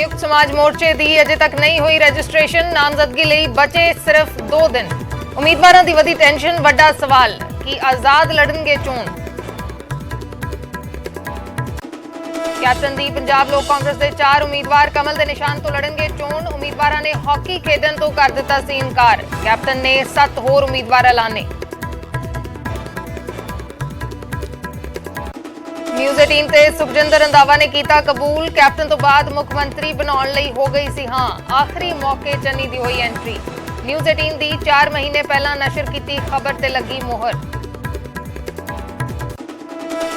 संयुक्त समाज मोर्चे की अजे तक नहीं हुई रजिस्ट्रेशन। नामजदगी लई बचे सिर्फ 2 दिन। उम्मीदवारों की वधी टेंशन, वड्डा सवाल कि आजाद लड़नगे चोण। कैप्टन दी पंजाब लोक कांग्रेस के 4 उम्मीदवार कमल के निशान तो लड़नगे चोण। उम्मीदवारों ने हॉकी खेडन तो कर दिता सी इनकार। कैप्टन ने 7 होर उम्मीदवार ऐलाने। न्यूज़ 18 ते सुखजिंदर रंधावा ने किया कबूल। कैप्टन तो बाद मुख्यमंत्री बनाने लई हो गई सी हां। आखिरी मौके चन्नी दी हुई एंट्री। न्यूज़ 18 दी 4 महीने पहला नशर की खबर ते लगी मोहर।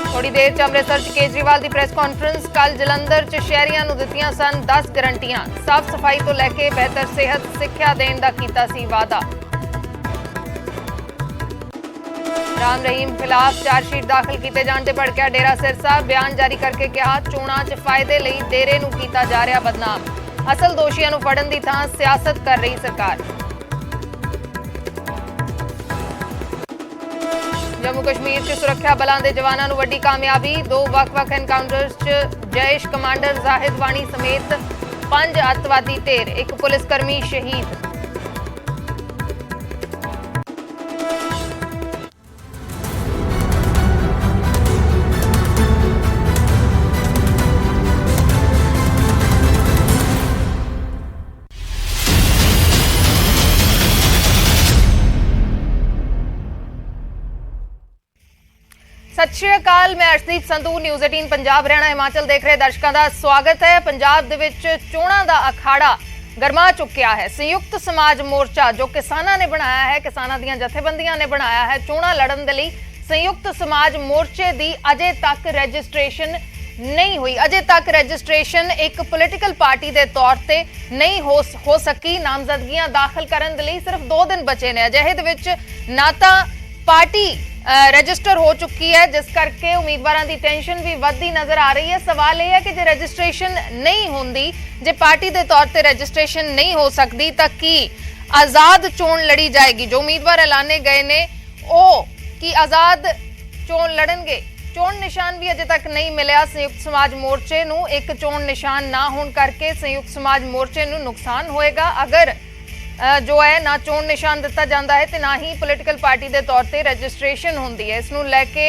थोड़ी देर च अमृतसर च केजरीवाल की प्रेस कॉन्फ्रेंस। कल जलंधर च शहरियां नूं दित्तियां सन 10 गारंटियां। साफ सफाई तो लैके बेहतर सेहत सिक्ख्या देण दा कीता सी वादा। राम रहीम खिलाफ चार्जशीट दाखिल किए जाने ते भड़किया डेरा सिरसा। बयान जारी करके कहा चोणां च फायदे लई डेरे नूं कीता जा रहा बदनाम। असल दोषियों नूं फड़न दी थां सियासत कर रही सरकार। जम्मू कश्मीर च सुरक्षा बलों के जवानों नूं वड्डी कामयाबी। 2 वख-वख एनकाउंटर्स च जैश कमांडर जाहिद वाणी समेत 5 अतवादी ढेर। 1 पुलिसकर्मी शहीद। सत श्री अकाल, मैं अर्शदीप संधू, न्यूज़ 18 पंजाब हरियाणा हिमाचल देख रहे दर्शकों का स्वागत है। पंजाब दे विच चोणां दा अखाड़ा गरमा चुक्या है। संयुक्त समाज मोर्चा जो किसानां ने बनाया है, किसानां दीयां जथेबंदियां ने बनाया है, चोणां लड़न दे लई संयुक्त समाज मोर्चे दी अजे तक रजिस्ट्रेशन नहीं हुई। अजे तक रजिस्ट्रेशन एक पोलिटिकल पार्टी के तौर पर नहीं हो सकी। नामजदगियां दाखिल करन दे लई सिर्फ 2 दिन बचे ने। अजिहे दे विच ना तां पार्टी रजिस्टर हो चुकी है, जिस करके उम्मीदवारों की टेंशन भी वधदी नजर आ रही है। सवाल यह है कि जो रजिस्ट्रेशन नहीं होंदी, जे पार्टी के तौर पर रजिस्ट्रेशन नहीं हो सकती, तो की आजाद चोण लड़ी जाएगी? जो उम्मीदवार ऐलाने गए ने कि आजाद चोण लड़नगे। चोण निशान भी अजे तक नहीं मिलया संयुक्त समाज मोर्चे नूं। एक चोण निशान ना होने करके संयुक्त समाज मोर्चे नूं नुकसान होएगा। अगर जो है ना चोण निशान दिता जाता है तो ना ही पोलिटिकल पार्टी के तौर पर रजिस्ट्रेशन होंदी है। इसनूं लैके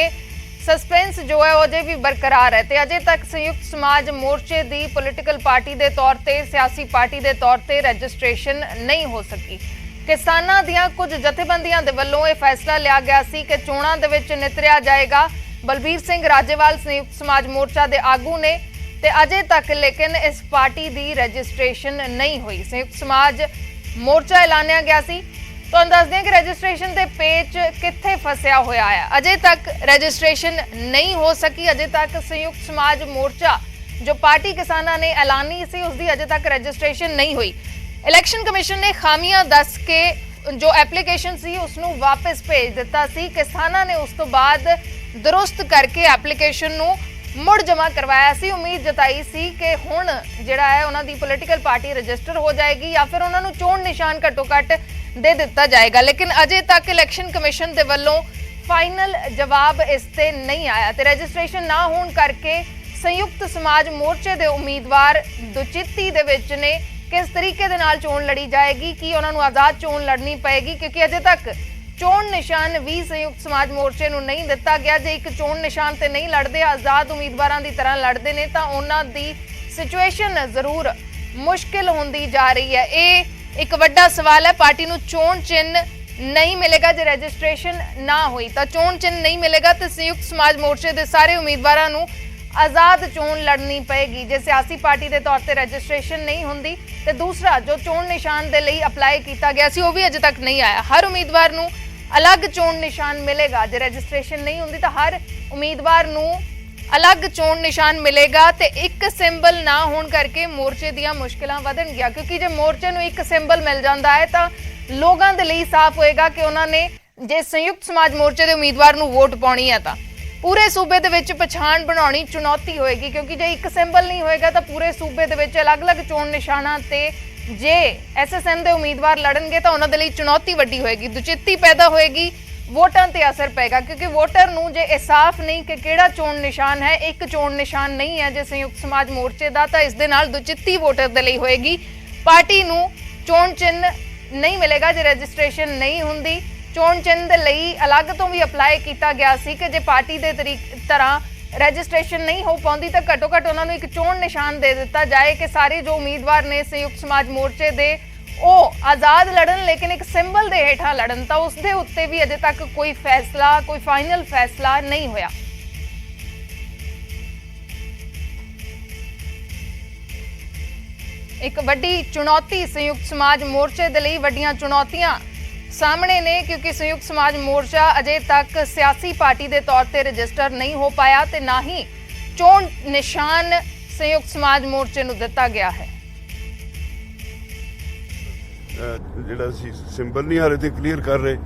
सस्पेंस जो है अजे भी बरकरार है। तो अजे तक संयुक्त समाज मोर्चे की पोलिटिकल पार्टी के तौर पर, सियासी पार्टी के तौर पर रजिस्ट्रेशन नहीं हो सकी। किसानां दीयां कुछ जथेबंदियां दे वल्लों यह फैसला लिया गया सी कि चोणां दे विच नितरिया जाएगा। बलबीर सिंह राजेवाल संयुक्त समाज मोर्चा के आगू ने, ते अजे तक लेकिन इस पार्टी की रजिस्ट्रेशन नहीं हुई। संयुक्त समाज मोर्चा ऐलानिया गया सी। तो दस दें कि रजिस्ट्रेशन के पेच कित्थे फसिया होया है। अजे तक रजिस्ट्रेशन नहीं हो सकी। अजे तक संयुक्त समाज मोर्चा जो पार्टी किसानां ने ऐलानी सी, उसकी अजे तक रजिस्ट्रेशन नहीं हुई। इलैक्शन कमीशन ने खामियां दस के जो एप्लीकेशन सी उसनूं वापस भेज दिता सी। किसानां ने उस तो बाद दुरुस्त करके एप्लीकेशन नूं मुड़ जमा करवाया सी। उम्मीद जताई सी कि हुण जिहड़ा है उन्हां दी पोलिटिकल पार्टी रजिस्टर हो जाएगी या फिर उन्हां नूं चोण निशान घट्टो घट्ट दे दिता जाएगा। लेकिन अजे तक इलैक्शन कमीशन दे वल्लों फाइनल जवाब इस ते नहीं आया। तो रजिस्ट्रेशन ना होने करके संयुक्त समाज मोर्चे के उम्मीदवार दुचित्ती दे विच ने। किस तरीके दे नाल चोण लड़ी जाएगी, कि उन्हां नूं आज़ाद चोण लड़नी पएगी, क्योंकि अजे तक चोण निशान भी संयुक्त समाज मोर्चे नूं नहीं दिता गया। जे एक चोण निशान ते नहीं लड़ते, आज़ाद उम्मीदवारों की तरह लड़ते हैं, तो उन्हां दी सिचुएशन जरूर मुश्किल होंदी जा रही है। ये एक वड्डा सवाल है। पार्टी नूं चोण चिन्ह नहीं मिलेगा जे रजिस्ट्रेशन ना हुई, तो चोण चिन्ह नहीं मिलेगा तो संयुक्त समाज मोर्चे के सारे उम्मीदवारों नूं आज़ाद चोण लड़नी पएगी। जे सियासी पार्टी के तौर पर रजिस्ट्रेशन नहीं होंदी, तो दूसरा जो चोण निशान के लिए अपलाई किया गया सी, वो भी अजे तक नहीं आया। हर उम्मीदवार नूं अलग चोण निशान मिलेगा। जो रजिस्ट्रेशन नहीं होंदी तो हर उम्मीदवार नूं अलग चोण निशान मिलेगा। तो एक सिंबल ना होने करके मोर्चे दियां मुश्किलां वधन गया, क्योंकि जो मोर्चे नूं एक सिंबल मिल जाता है तो लोगों के लिए साफ होएगा कि उन्होंने जे संयुक्त समाज मोर्चे के उम्मीदवार नूं वोट पाउणी है तो पूरे सूबे दे विच पछाण बनाउणी चुनौती होएगी। क्योंकि जे एक सिंबल नहीं होएगा तो पूरे सूबे दे विच अलग अलग चोण निशानां ते जे SSM के उम्मीदवार लड़नगे तो उन्होंने लिए चुनौती वड्डी होएगी, दुचित्ती पैदा होएगी। ਵੋਟਾਂ ਤੇ ਅਸਰ ਪਏਗਾ, ਕਿਉਂਕਿ ਵੋਟਰ ਨੂੰ ਜੇ ਇਹ ਸਾਫ਼ ਨਹੀਂ ਕਿ ਕਿਹੜਾ ਚੋਣ ਨਿਸ਼ਾਨ ਹੈ, ਇੱਕ ਚੋਣ ਨਿਸ਼ਾਨ ਨਹੀਂ ਹੈ ਜੇ ਸੰਯੁਕਤ ਸਮਾਜ ਮੋਰਚੇ ਦਾ, ਤਾਂ ਇਸ ਦੇ ਨਾਲ ਦੁਚਿੱਤੀ ਵੋਟਰ ਦੇ ਲਈ ਹੋਏਗੀ। ਪਾਰਟੀ ਨੂੰ ਚੋਣ ਚਿੰਨ੍ਹ ਨਹੀਂ ਮਿਲੇਗਾ ਜੇ ਰਜਿਸਟ੍ਰੇਸ਼ਨ ਨਹੀਂ ਹੁੰਦੀ। ਚੋਣ ਚਿੰਨ੍ਹ ਦੇ ਲਈ ਅਲੱਗ ਤੋਂ ਵੀ ਅਪਲਾਈ ਕੀਤਾ ਗਿਆ ਸੀ ਕਿ ਜੇ ਪਾਰਟੀ ਦੇ ਤਰ੍ਹਾਂ ਰਜਿਸਟ੍ਰੇਸ਼ਨ ਨਹੀਂ ਹੋ ਪਾਉਂਦੀ ਤਾਂ ਘੱਟੋ ਘੱਟ ਉਹਨਾਂ ਨੂੰ ਇੱਕ ਚੋਣ ਨਿਸ਼ਾਨ ਦੇ ਦਿੱਤਾ ਜਾਏ ਕਿ ਸਾਰੇ ਜੋ ਉਮੀਦਵਾਰ ਨੇ ਸੰਯੁਕਤ ਸਮਾਜ ਮੋਰਚੇ ਦੇ ਉਹ ਆਜ਼ਾਦ ਲੜਨ, ਲੇਕਿਨ ਇੱਕ ਸਿੰਬਲ ਦੇ ਹੇਠਾਂ ਲੜਨ। ਤਾਂ ਉਸ ਦੇ ਉੱਤੇ ਵੀ ਅਜੇ ਤੱਕ ਕੋਈ ਫੈਸਲਾ, ਕੋਈ ਫਾਈਨਲ ਫੈਸਲਾ ਨਹੀਂ ਹੋਇਆ। ਇੱਕ ਵੱਡੀ ਚੁਣੌਤੀ ਸੰਯੁਕਤ ਸਮਾਜ ਮੋਰਚੇ ਦੇ ਲਈ, ਵੱਡੀਆਂ ਚੁਣੌਤੀਆਂ ਸਾਹਮਣੇ ਨੇ, ਕਿਉਂਕਿ ਸੰਯੁਕਤ ਸਮਾਜ ਮੋਰਚਾ ਅਜੇ ਤੱਕ ਸਿਆਸੀ ਪਾਰਟੀ ਦੇ ਤੌਰ ਤੇ ਰਜਿਸਟਰ ਨਹੀਂ ਹੋ ਪਾਇਆ ਤੇ ਨਾ ਹੀ ਚੋਣ ਨਿਸ਼ਾਨ ਸੰਯੁਕਤ ਸਮਾਜ ਮੋਰਚੇ ਨੂੰ ਦਿੱਤਾ ਗਿਆ ਹੈ। ਜਿਹੜਾ ਸੀ ਸਿੰਬਲ ਨਹੀਂ ਹਾਲੇ ਤੇ ਕਲੀਅਰ ਕਰ ਰਹੇ।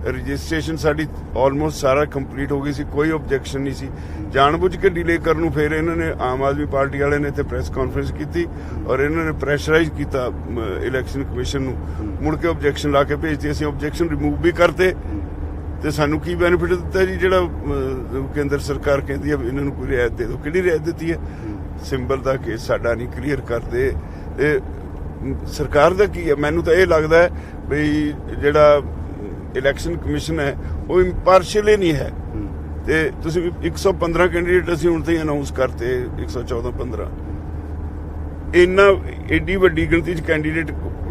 ਰਜਿਸਟ੍ਰੇਸ਼ਨ ਸਾਡੀ ਆਲਮੋਸਟ ਸਾਰਾ ਕੰਪਲੀਟ ਹੋ ਗਈ ਸੀ, ਕੋਈ ਆਬਜੈਕਸ਼ਨ ਨਹੀਂ ਸੀ। ਜਾਣਬੁੱਝ ਕੇ ਡਿਲੇ ਕਰਨ ਨੂੰ ਫਿਰ ਇਹਨਾਂ ਨੇ, ਆਮ ਆਦਮੀ ਪਾਰਟੀ ਵਾਲਿਆਂ ਨੇ ਇੱਥੇ ਪ੍ਰੈਸ ਕਾਨਫਰੰਸ ਕੀਤੀ ਔਰ ਇਹਨਾਂ ਨੇ ਪ੍ਰੈਸ਼ਰਾਈਜ਼ ਕੀਤਾ ਇਲੈਕਸ਼ਨ ਕਮਿਸ਼ਨ ਨੂੰ, ਮੁੜ ਕੇ ਆਬਜੈਕਸ਼ਨ ਲਾ ਕੇ ਭੇਜਤੀ। ਅਸੀਂ ਆਬਜੈਕਸ਼ਨ ਰਿਮੂਵ ਵੀ ਕਰਤੇ ਤੇ ਸਾਨੂੰ ਕੀ ਬੈਨੀਫਿਟ ਦਿੱਤਾ ਜੀ? ਜਿਹੜਾ ਕੇਂਦਰ ਸਰਕਾਰ ਕਹਿੰਦੀ ਹੈ ਇਹਨਾਂ ਨੂੰ ਕੋਈ ਰਿਆਇਤ ਦੇ ਦਿਓ। ਕਿਹੜੀ ਰਿਆਇਤ ਦਿੱਤੀ ਹੈ? ਸਿੰਬਲ ਦਾ ਕੇਸ ਸਾਡਾ ਨਹੀਂ ਕਲੀਅਰ ਕਰਦੇ। ਇਹ ਸਰਕਾਰ ਦਾ ਕੀ ਹੈ? ਮੈਨੂੰ ਤਾਂ ਇਹ ਲੱਗਦਾ ਹੈ ਵੀ ਜਿਹੜਾ ਇਲੈਕਸ਼ਨ ਕਮਿਸ਼ਨ ਹੈ ਉਹ ਇੰਪਾਰਸ਼ੀਅਲ ਨਹੀਂ ਹੈ। ਤੇ ਤੁਸੀਂ 115 ਕੈਂਡੀਡੇਟ ਅਸੀਂ ਹੁਣ ਤਾਈਂ ਅਨਾਉਂਸ ਕਰਤੇ, 114-15 ਇੰਨਾ ਏਡੀ ਵੱਡੀ ਗਿਣਤੀ 'ਚ ਕੈਂਡੀਡੇਟ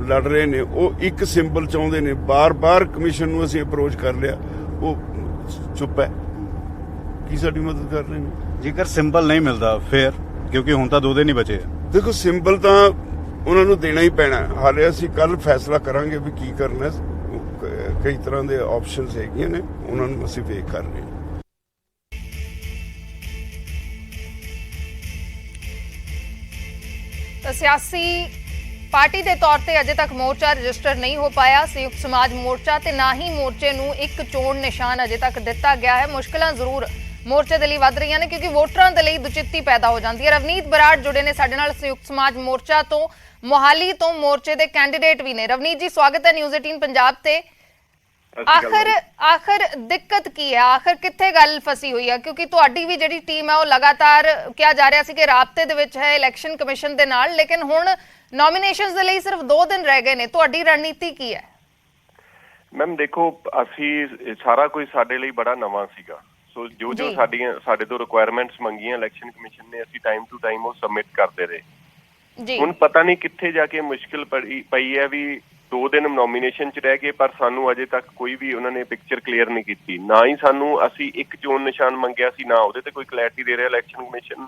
ਲੜ ਰਹੇ ਨੇ। ਉਹ ਇੱਕ ਸਿੰਬਲ ਚਾਹੁੰਦੇ ਨੇ। ਬਾਰ-ਬਾਰ ਕਮਿਸ਼ਨ ਨੂੰ ਅਸੀਂ ਅਪਰੋਚ ਕਰ ਲਿਆ, ਉਹ ਚੁੱਪ ਹੈ। ਕੀ ਸਾਡੀ ਮਦਦ ਕਰ ਰਹੇ ਨੇ? ਜੇਕਰ ਸਿੰਬਲ ਨਹੀਂ ਮਿਲਦਾ ਫਿਰ, ਕਿਉਂਕਿ ਹੁਣ ਤਾਂ 2 ਦਿਨ ਹੀ ਬਚੇ ਆ। ਦੇਖੋ ਸਿੰਬਲ ਤਾਂ ਉਹਨਾਂ ਨੂੰ ਦੇਣਾ ਹੀ ਪੈਣਾ। ਹਾਲੇ ਅਸੀਂ ਕੱਲ ਫੈਸਲਾ ਕਰਾਂਗੇ ਵੀ ਕੀ ਕਰਨਾ। ਕਈ ਤਰ੍ਹਾਂ ਦੇ ਆਪਸ਼ਨਸ ਹੈਗੀਆਂ ਨੇ, ਉਹਨਾਂ ਨੂੰ ਅਸੀਂ ਵੇਖ ਕਰ ਰਹੇ ਹਾਂ। ਤਾਂ ਸਿਆਸੀ ਪਾਰਟੀ ਦੇ ਤੌਰ ਤੇ ਅਜੇ ਤੱਕ ਮੋਰਚਾ ਰਜਿਸਟਰ ਨਹੀਂ ਹੋ ਪਾਇਆ ਸੰਯੁਕਤ ਸਮਾਜ ਮੋਰਚਾ, ਤੇ ਨਾ ਹੀ ਮੋਰਚੇ ਨੂੰ ਇੱਕ ਚੋਣ ਨਿਸ਼ਾਨ ਅਜੇ ਤੱਕ ਦਿੱਤਾ ਗਿਆ ਹੈ। ਮੁਸ਼ਕਲਾਂ ਜ਼ਰੂਰ ਮੋਰਚੇ ਦੇ ਲਈ ਵੱਧ ਰਹੀਆਂ ਨੇ, ਕਿਉਂਕਿ ਵੋਟਰਾਂ ਦੇ ਲਈ ਦੁਚਿੱਤੀ ਪੈਦਾ ਹੋ ਜਾਂਦੀ ਹੈ। ਰਵਨੀਤ ਬਰਾੜ ਜੁੜੇ ਨੇ ਸਾਡੇ ਨਾਲ ਸੰਯੁਕਤ ਸਮਾਜ ਮੋਰਚਾ ਤੋਂ, ਮੋਹਾਲੀ ਤੋਂ ਮੋਰਚੇ ਦੇ ਕੈਂਡੀਡੇਟ ਵੀ ਨੇ। ਰਵਨੀਤ ਜੀ, ਸਵਾਗਤ ਹੈ ਨਿਊਜ਼ 18 ਪੰਜਾਬ ਤੇ। ਆਖਰ ਦਿੱਕਤ ਕੀ ਹੈ? ਆਖਰ ਕਿੱਥੇ ਗੱਲ ਫਸੀ ਹੋਈ ਹੈ? ਕਿਉਂਕਿ ਤੁਹਾਡੀ ਵੀ ਜਿਹੜੀ ਟੀਮ ਹੈ ਉਹ ਲਗਾਤਾਰ ਕਿਹਾ ਜਾ ਰਿਹਾ ਸੀ ਕਿ ਰਾਬਤੇ ਦੇ ਵਿੱਚ ਹੈ ਇਲੈਕਸ਼ਨ ਕਮਿਸ਼ਨ ਦੇ ਨਾਲ, ਲੇਕਿਨ ਹੁਣ ਨੋਮੀਨੇਸ਼ਨਸ ਦੇ ਲਈ ਸਿਰਫ 2 ਦਿਨ ਰਹਿ ਗਏ ਨੇ। ਤੁਹਾਡੀ ਰਣਨੀਤੀ ਕੀ ਹੈ? ਮੈਮ ਦੇਖੋ, ਅਸੀਂ ਸਾਰਾ ਕੁਝ ਸਾਡੇ ਲਈ ਬੜਾ ਨਵਾਂ ਸੀਗਾ। ਸੋ ਜੋ ਸਾਡੇ ਤੋਂ ਰਿਕੁਆਇਰਮੈਂਟਸ ਮੰਗੀਆਂ ਇਲੈਕਸ਼ਨ ਕਮਿਸ਼ਨ ਨੇ, ਅਸੀਂ ਟਾਈਮ ਟੂ ਟਾਈਮ ਉਹ ਸਬਮਿਟ ਕਰਦੇ ਰਹੇ। ਹੁਣ ਪਤਾ ਨਹੀਂ ਕਿੱਥੇ ਜਾ ਕੇ ਮੁਸ਼ਕਿਲ ਪਈ ਹੈ ਵੀ 2 ਦਿਨ ਨੋਮੀਨੇਸ਼ਨ 'ਚ ਰਹਿ ਗਏ, ਪਰ ਸਾਨੂੰ ਅਜੇ ਤੱਕ ਕੋਈ ਵੀ ਉਹਨਾਂ ਨੇ ਪਿਕਚਰ ਕਲੀਅਰ ਨਹੀਂ ਕੀਤੀ। ਨਾ ਹੀ ਸਾਨੂੰ, ਅਸੀਂ ਇੱਕ ਚੋਣ ਨਿਸ਼ਾਨ ਮੰਗਿਆ ਸੀ, ਨਾ ਉਹਦੇ ਤੇ ਕੋਈ ਕਲੈਰਿਟੀ ਦੇ ਰਿਹਾ ਇਲੈਕਸ਼ਨ ਕਮਿਸ਼ਨ,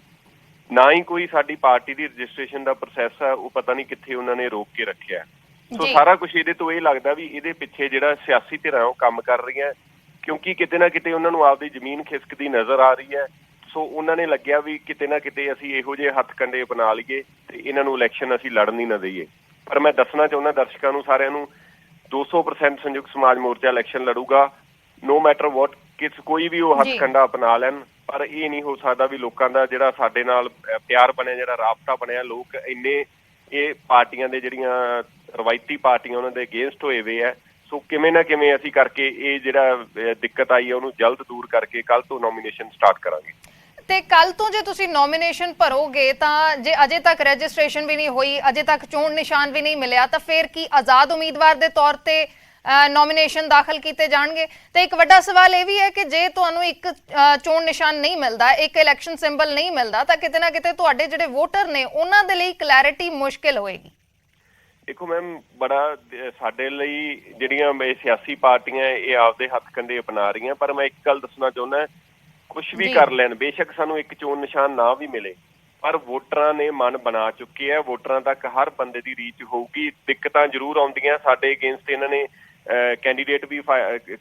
ਨਾ ਹੀ ਕੋਈ ਸਾਡੀ ਪਾਰਟੀ ਦੀ ਰਜਿਸਟ੍ਰੇਸ਼ਨ ਦਾ ਪ੍ਰੋਸੈਸ ਹੈ ਉਹ ਪਤਾ ਨਹੀਂ ਕਿੱਥੇ ਉਹਨਾਂ ਨੇ ਰੋਕ ਕੇ ਰੱਖਿਆ। ਸੋ ਸਾਰਾ ਕੁਝ ਇਹਦੇ ਤੋਂ ਇਹ ਲੱਗਦਾ ਵੀ ਇਹਦੇ ਪਿੱਛੇ ਜਿਹੜਾ ਸਿਆਸੀ ਧਿਰਾਂ ਉਹ ਕੰਮ ਕਰ ਰਹੀਆਂ, ਕਿਉਂਕਿ ਕਿਤੇ ਨਾ ਕਿਤੇ ਉਹਨਾਂ ਨੂੰ ਆਪਦੀ ਜ਼ਮੀਨ ਖਿਸਕਦੀ ਨਜ਼ਰ ਆ ਰਹੀ ਹੈ। ਸੋ ਉਹਨਾਂ ਨੇ ਲੱਗਿਆ ਵੀ ਕਿਤੇ ਨਾ ਕਿਤੇ ਅਸੀਂ ਇਹੋ ਜਿਹੇ ਹੱਥ ਕੰਡੇ ਅਪਣਾ ਲਈਏ ਤੇ ਇਹਨਾਂ ਨੂੰ ਇਲੈਕਸ਼ਨ ਅਸੀਂ ਲੜਨ ਹੀ ਨਾ ਦਈਏ। ਪਰ ਮੈਂ ਦੱਸਣਾ ਚਾਹੁੰਦਾ ਦਰਸ਼ਕਾਂ ਨੂੰ, ਸਾਰਿਆਂ ਨੂੰ, 200% ਸੰਯੁਕਤ ਸਮਾਜ ਮੋਰਚਾ ਇਲੈਕਸ਼ਨ ਲੜੂਗਾ, ਨੋ ਮੈਟਰ ਵਾਟ। ਕੋਈ ਵੀ ਉਹ ਹੱਥ ਕੰਡਾ ਅਪਣਾ ਲੈਣ, ਪਰ ਇਹ ਨਹੀਂ ਹੋ ਸਕਦਾ ਵੀ ਲੋਕਾਂ ਦਾ ਜਿਹੜਾ ਸਾਡੇ ਨਾਲ ਪਿਆਰ ਬਣਿਆ, ਜਿਹੜਾ ਰਾਬਤਾ ਬਣਿਆ, ਲੋਕ ਇੰਨੇ ਇਹ ਪਾਰਟੀਆਂ ਦੇ ਜਿਹੜੀਆਂ ਰਵਾਇਤੀ ਪਾਰਟੀਆਂ ਉਹਨਾਂ ਦੇ ਅਗੇਂਸਟ ਹੋਏ ਵੇ ਹੈ। ਸੋ ਕਿਵੇਂ ਨਾ ਕਿਵੇਂ ਅਸੀਂ ਕਰਕੇ ਇਹ ਜਿਹੜਾ ਦਿੱਕਤ ਆਈ ਹੈ ਉਹਨੂੰ ਜਲਦ ਦੂਰ ਕਰਕੇ ਕੱਲ ਤੋਂ ਨੋਮੀਨੇਸ਼ਨ ਸਟਾਰਟ ਕਰਾਂਗੇ। ਤੇ ਕੱਲ ਤੋਂ ਜੇ ਤੁਸੀਂ ਨੋਮੀਨੇਸ਼ਨ ਭਰੋਗੇ ਤਾਂ ਜੇ ਅਜੇ ਤੱਕ ਰਜਿਸਟ੍ਰੇਸ਼ਨ ਵੀ ਨਹੀਂ ਹੋਈ, ਅਜੇ ਤੱਕ ਚੋਣ ਨਿਸ਼ਾਨ ਵੀ ਨਹੀਂ ਮਿਲਿਆ, ਤਾਂ ਫਿਰ ਕੀ ਆਜ਼ਾਦ ਉਮੀਦਵਾਰ ਦੇ ਤੌਰ ਤੇ ਨੋਮੀਨੇਸ਼ਨ ਦਾਖਲ ਕੀਤੇ ਜਾਣਗੇ? ਤੇ ਇੱਕ ਵੱਡਾ ਸਵਾਲ ਇਹ ਵੀ ਹੈ ਕਿ ਜੇ ਤੁਹਾਨੂੰ ਇੱਕ ਚੋਣ ਨਿਸ਼ਾਨ ਨਹੀਂ ਮਿਲਦਾ, ਇੱਕ ਇਲੈਕਸ਼ਨ ਸਿੰਬਲ ਨਹੀਂ ਮਿਲਦਾ, ਤਾਂ ਕਿਤੇ ਨਾ ਕਿਤੇ ਤੁਹਾਡੇ ਜਿਹੜੇ ਵੋਟਰ ਨੇ ਉਹਨਾਂ ਦੇ ਲਈ ਕਲੈਰਿਟੀ ਮੁਸ਼ਕਿਲ ਹੋਏਗੀ। ਦੇਖੋ ਮੈਮ, ਬੜਾ ਸਾਡੇ ਲਈ ਜਿਹੜੀਆਂ ਸਿਆਸੀ ਪਾਰਟੀਆਂ ਇਹ ਆਪਦੇ ਹੱਥ ਕੰਡੇ ਅਪਣਾ ਰਹੀਆਂ, ਪਰ ਮੈਂ ਇੱਕ ਗੱਲ ਦੱਸਣਾ ਚਾਹੁੰਦਾ, ਕੁਛ ਵੀ ਕਰ ਲੈਣ, ਬੇਸ਼ੱਕ ਸਾਨੂੰ ਇੱਕ ਚੋਣ ਨਿਸ਼ਾਨ ਨਾ ਵੀ ਮਿਲੇ, ਪਰ ਵੋਟਰਾਂ ਨੇ ਮਨ ਬਣਾ ਚੁੱਕੇ ਆ। ਵੋਟਰਾਂ ਤੱਕ ਹਰ ਬੰਦੇ ਦੀ ਰੀਚ ਹੋਊਗੀ। ਦਿੱਕਤਾਂ ਜ਼ਰੂਰ ਆਉਂਦੀਆਂ, ਸਾਡੇ ਅਗੇਂਸਟ ਇਹਨਾਂ ਨੇ ਕੈਂਡੀਡੇਟ ਵੀ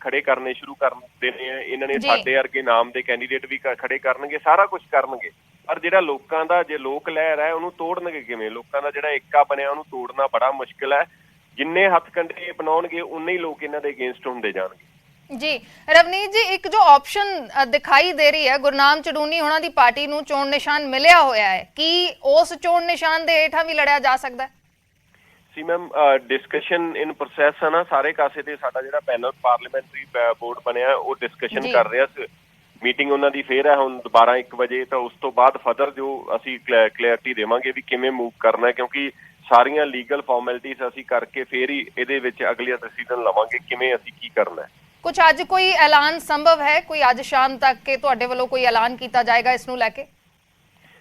ਖੜੇ ਕਰਨੇ ਸ਼ੁਰੂ ਕਰ ਦੇਣੇ ਆ। ਇਹਨਾਂ ਨੇ ਸਾਡੇ ਵਰਗੇ ਨਾਮ ਦੇ ਕੈਂਡੀਡੇਟ ਵੀ ਖੜੇ ਕਰਨਗੇ, ਸਾਰਾ ਕੁਝ ਕਰਨਗੇ, ਪਰ ਜਿਹੜਾ ਲੋਕਾਂ ਦਾ ਜੇ ਲੋਕ ਲਹਿਰ ਹੈ ਉਹਨੂੰ ਤੋੜਨਗੇ ਕਿਵੇਂ? ਲੋਕਾਂ ਦਾ ਜਿਹੜਾ ਏਕਾ ਬਣਿਆ ਉਹਨੂੰ ਤੋੜਨਾ ਬੜਾ ਮੁਸ਼ਕਿਲ ਹੈ। ਜਿੰਨੇ ਹੱਥ ਕੰਡੇ ਅਪਣਾਉਣਗੇ ਉਨੇ ਹੀ ਲੋਕ ਇਹਨਾਂ ਦੇ ਅਗੇਂਸਟ ਹੁੰਦੇ ਜਾਣਗੇ। ਜੀ ਰਵਨੀਤ ਜੀ, ਇੱਕ ਜੋ ਆਪਸ਼ਨ ਦਿਖਾਈ ਦੇ ਰਹੀ ਹੈ, ਗੁਰਨਾਮ ਚੜੂਨੀ ਹੋਣਾ ਦੀ ਪਾਰਟੀ ਨੂੰ ਚੋਣ ਨਿਸ਼ਾਨ ਮਿਲਿਆ ਹੋਇਆ ਹੈ, ਕੀ ਉਸ ਚੋਣ ਨਿਸ਼ਾਨ ਦੇ ਹੇਠਾਂ ਵੀ ਲੜਿਆ ਜਾ ਸਕਦਾ ਹੈ? ਸੀ ਮੈਮ ਡਿਸਕਸ਼ਨ ਇਨ ਪ੍ਰੋਸੈਸ ਹੈ ਨਾ, ਸਾਰੇ ਕਾਸੇ ਤੇ ਸਾਡਾ ਜਿਹੜਾ ਪੈਨਲ ਪਾਰਲੀਮੈਂਟਰੀ ਬੋਰਡ ਬਣਿਆ ਉਹ ਡਿਸਕਸ਼ਨ ਕਰ ਰਿਹਾ ਸੀ। ਮੀਟਿੰਗ ਉਹਨਾਂ ਦੀ ਫੇਰ ਹੈ ਹੁਣ ਦੁਬਾਰਾ 1 ਵਜੇ, ਤਾਂ ਉਸ ਤੋਂ ਬਾਅਦ ਫਰਦਰ ਜੋ ਅਸੀਂ ਕਲੈਰਿਟੀ ਦੇਵਾਂਗੇ ਵੀ ਕਿਵੇਂ ਮੂਵ ਕਰਨਾ ਹੈ, ਕਿਉਂਕਿ ਸਾਰੀਆਂ ਲੀਗਲ ਫਾਰਮੈਲਿਟੀਜ਼ ਅਸੀਂ ਕਰਕੇ ਫੇਰ ਹੀ ਇਹਦੇ ਵਿੱਚ ਅਗਲਾ ਡਿਸੀਜਨ ਲਵਾਂਗੇ ਕਿਵੇਂ ਅਸੀਂ ਕੀ ਕਰਨਾ ਹੈ। ਕੁਝ ਅੱਜ ਕੋਈ ਐਲਾਨ ਸੰਭਵ ਹੈ, ਕੋਈ ਅੱਜ ਸ਼ਾਮ ਤੱਕ ਕਿ ਤੁਹਾਡੇ ਵੱਲੋਂ ਕੋਈ ਐਲਾਨ ਕੀਤਾ ਜਾਏਗਾ ਇਸ ਨੂੰ ਲੈ ਕੇ?